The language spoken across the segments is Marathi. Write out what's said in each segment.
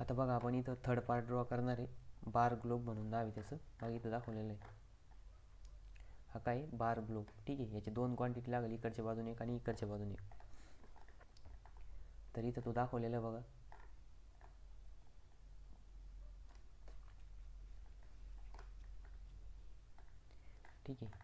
आता बघा आपण इथं थर्ड पार्ट ड्रॉ करणार आहे. बार ग्लोब म्हणून नाव आहे त्याचं, बघा इथं दाखवलेलं आहे. हा काय बार ग्लोब, ठीक आहे. याची दोन क्वांटिटी लागेल, इकडच्या बाजूने एक आणि इकडच्या बाजूने एक. तर इथं तो दाखवलेला आहे बघा. ठीक आहे.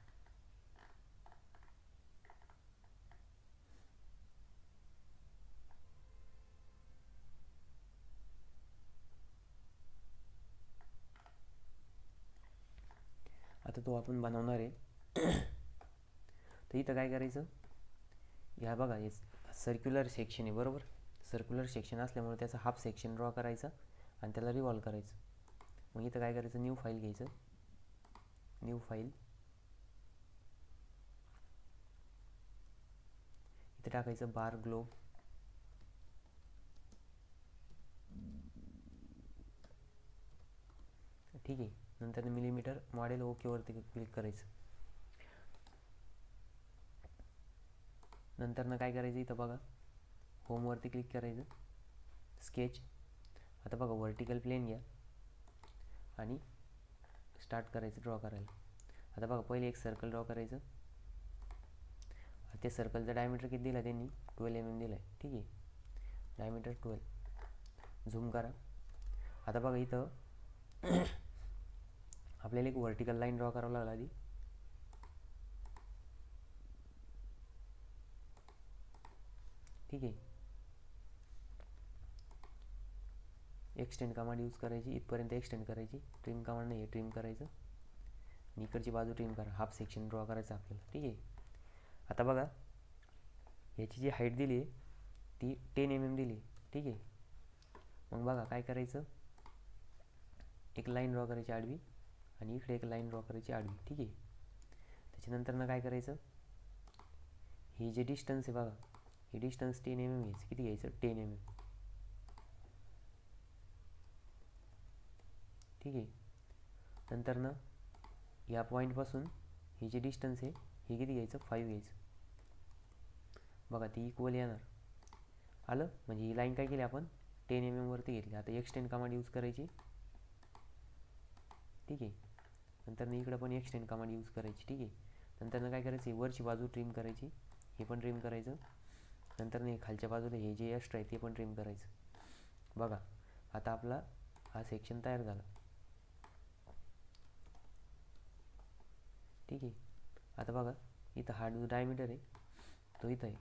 आता तो आपण बनवणार आहे. तर इथं काय करायचं, ह्या बघा हे सर्क्युलर सेक्शन आहे बरोबर. सर्क्युलर सेक्शन असल्यामुळे त्याचा हाफ सेक्शन ड्रॉ करायचा आणि त्याला रिवॉल्व करायचं. मग इथं काय करायचं, न्यू फाईल घ्यायचं. न्यू फाईल इथं टाकायचं बार ग्लोब. ठीक आहे. नंतर मिलीमीटर मॉडेल ओकेवरती क्लिक करायचं. नंतर काय करायचं, इथं बघा होमवरती क्लिक करायचं. स्केच. आता बघा व्हर्टिकल प्लेन घ्या आणि स्टार्ट करायचं ड्रॉ करायला. आता बघा पहिले एक सर्कल ड्रॉ करायचं. त्या सर्कलचा डायमीटर किती दिला त्यांनी, 12 mm दिला आहे. ठीक आहे. डायमीटर 12. झूम करा. आता बघा इथं आपल्याला एक व्हर्टिकल लाईन ड्रॉ करावं लागला आधी. ठीक आहे. एक्सटेंड कमांड यूज करायची, इथपर्यंत एक्सटेंड करायची. ट्रिम कमांड नाही आहे, ट्रिम करायचं आणि इकडची बाजू ट्रिम करा. हाफ सेक्शन ड्रॉ करायचं आपल्याला. ठीक आहे. आता बघा याची जी हाईट दिली आहे ती 10 mm दिली आहे. ठीक आहे. मग बघा काय करायचं, एक लाईन ड्रॉ करायची आडवी आणि इकडे एक लाईन ड्रॉ करायची आडवी. ठीक आहे. त्याच्यानंतर काय करायचं, हे जे डिस्टन्स आहे बघा, हे डिस्टन्स 10 mm घ्यायचं. किती घ्यायचं, 10 mm. ठीक आहे. नंतर या पॉईंटपासून हे जे डिस्टन्स आहे हे किती घ्यायचं, 5 घ्यायचं. बघा ती इक्वल येणार. आलं. म्हणजे ही लाईन काय केली आपण 10 mm वरती घेतली. आता एक्सटेंड कमांड यूज करायची. ठीक आहे. नंतर इकडं पण एक्सटेंड कमांड यूज करायची. ठीक आहे. नंतर काय करायचं, वरची बाजू ट्रिम करायची, हे पण ट्रिम करायचं. नंतर खालच्या बाजूला हे जे एक्स्ट्रा आहे ते पण ट्रिम करायचं. बघा आता आपला हा सेक्शन तयार झाला. ठीक आहे. आता बघा इथं हा जो डायमीटर आहे तो इथं आहे,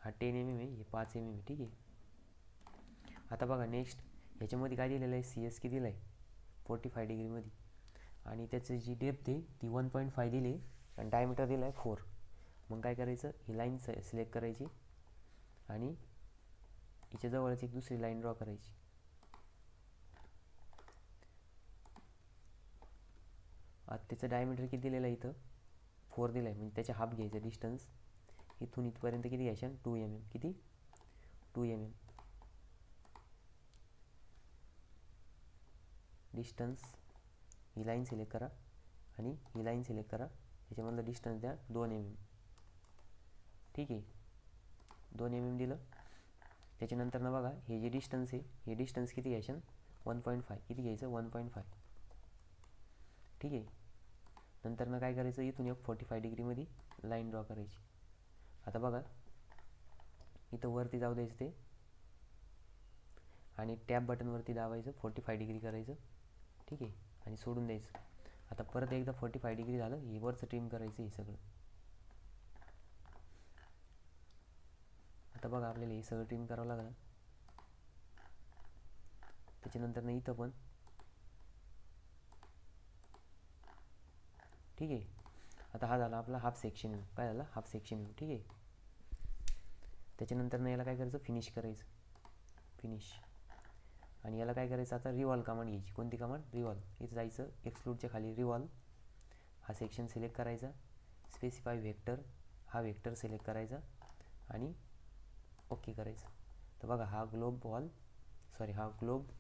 हा 10 mm आहे, हे 5 mm आहे. ठीक आहे. आता बघा नेक्स्ट ह्याच्यामध्ये काय दिलेलं आहे, CS किती दिलं आहे 45 डिग्रीमध्ये आणि त्याची जी डेप्थ आहे ती 1.5 दिली आणि डायमीटर दिला आहे 4. मग काय करायचं, ही लाईन सिलेक्ट करायची आणि हिच्या जवळच एक दुसरी लाईन ड्रॉ करायची. आता त्याचं डायमीटर किती दिलेलं आहे, इथं 4 दिलं आहे, म्हणजे त्याच्या हाफ घ्यायचं डिस्टन्स. इथून इथपर्यंत किती घ्यायचं, 2 mm. किती, 2 mm डिस्टन्स. ही लाईन सिलेक्ट करा आणि ही लाईन सिलेक्ट करा, ह्याच्यामधलं डिस्टन्स द्या 2 mm. ठीक आहे. 2 mm दिलं. त्याच्यानंतर बघा हे जे डिस्टन्स आहे हे डिस्टन्स किती घ्यायचं, 1.5. किती घ्यायचं, 1.5. ठीक आहे. नंतर काय करायचं, इथून एक 45 डिग्रीमध्ये लाईन ड्रॉ करायची. आता बघा इथं वरती जाऊ द्यायचं ते आणि टॅप बटनवरती दाबायचं, 45 डिग्री करायचं. ठीक आहे. आणि सोडून द्यायचं. आता परत एकदा 45 डिग्री झालं, हे वरचं ट्रिम करायचं हे सगळं. आता बघा आपल्याला हे सगळं ट्रिम करावं लागलं. त्याच्यानंतर इथं पण. ठीक आहे. आता हा झाला आपला हाफ सेक्शन व्ह्यू. काय झाला, हाफ सेक्शन व्ह्यू. ठीक आहे. त्याच्यानंतर याला काय करायचं, फिनिश करायचं, फिनिश. आणि याला काय करायचं, आता रिवॉल्व कमांड घ्यायची. कोणती कमांड, रिवॉल्व. इथं जायचं, एक्सक्लूडच्या खाली रिवॉल्व, हा सेक्शन सिलेक्ट करायचा. स्पेसिफाय व्हेक्टर, हा व्हेक्टर सिलेक्ट करायचा आणि ओके करायचं. तर बघा हा हा ग्लोब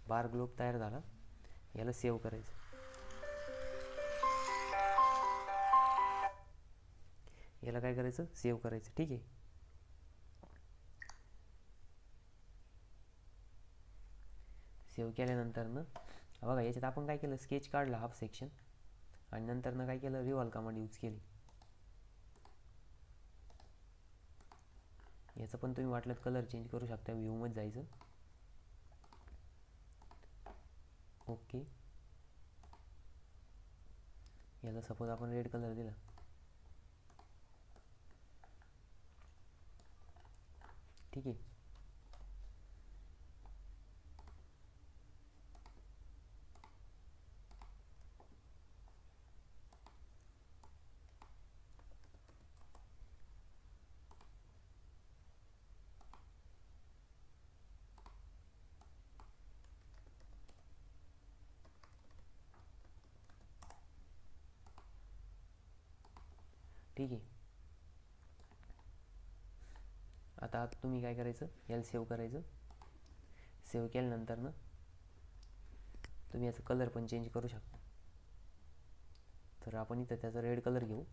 बार ग्लोब तयार झाला. याला सेव्ह करायचं. याला काय करायचं, सेव्ह करायचं. ठीक आहे. सेव्ह केल्यानंतरनं बघा याच्यात आपण काय केलं, स्केच काढला हाफ सेक्शन आणि नंतरनं काय केलं, रिव्हॉल्व कमांड यूज केली. याचं पण तुम्ही वाटलं कलर चेंज करू शकता. व्ह्यूमध्ये जायचं, ओके. याला सपोज आपण रेड कलर दिला, ठीक आहे. ठीक आहे. आता तुम्ही काय करायचं, याला सेव्ह करायचं. सेव्ह केल्यानंतर ना तुम्ही याचा कलर पण चेंज करू शकता. तर आपण इथं त्याचा रेड कलर घेऊ.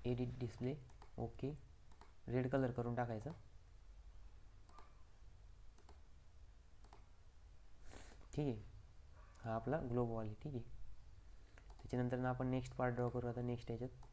Edit display, okay. Red colour करून टाकायचा, ठीक आहे. हा आपला ग्लोब वॉल आहे, ठीक आहे. त्याच्यानंतर आपण नेक्स्ट पार्ट ड्रॉ करू. आता नेक्स्ट याच्यात